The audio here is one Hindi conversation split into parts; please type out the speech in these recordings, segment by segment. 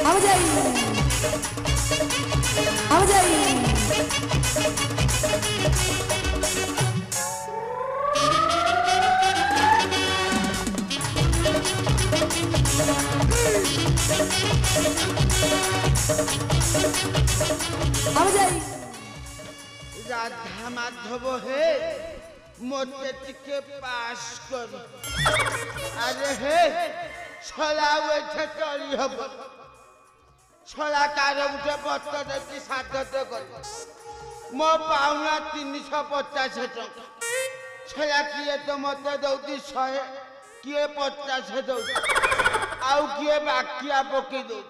आओ जाई आओ जाई आओ जाई राधा माधव हे मोटे टिके पास कर अरे हे छला बैठे चली हब छला कार उठे बत्तर की साधत कर मो पाउना 350 टका छला किए तो मते दउती 100 किए 50 दउ आउ किए बाकिया पके दउ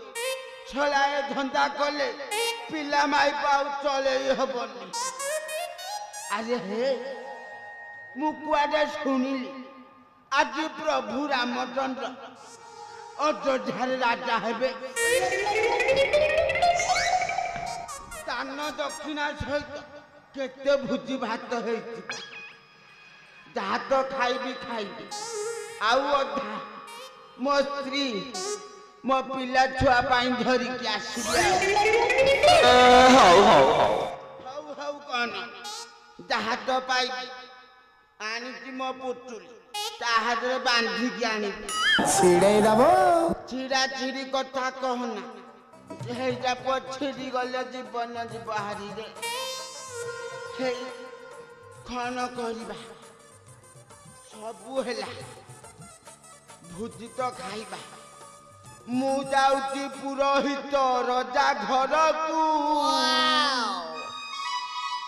छला ए धंदा कले पिला माई पाउ चले हबनी अरे हे मुकुआडे सुनिली आज प्रभु रामचंद्र अयोध्यार राजा हेबे दान दक्षिणा सहित केते भुजी भात हेछि जहा तो खाइबी आउ अधा मो स्त्री मो पिला छुआ पाई धरी के आसीबे हौ कौन जहा तो पाई आनी मो पुतुली ताहारे बांधी के आनी छिड़े दबो छिड़ा छिड़ी कथा कहना हेजा पछिड़ी गले जीवन जीव हारी रे हे खन करिबा सबु हेला भुजी तो खाइबा मु जाउची पुरोहित राजा घर को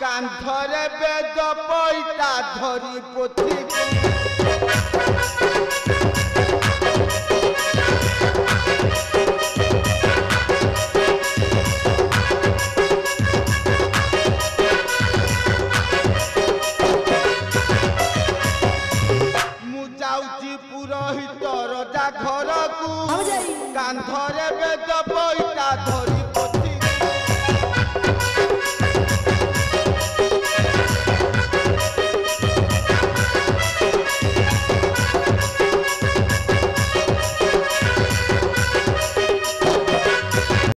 कांधरे बेद पैता धरी पोथी पुरोहित राजा घर को कांधरे बेद पैता धरी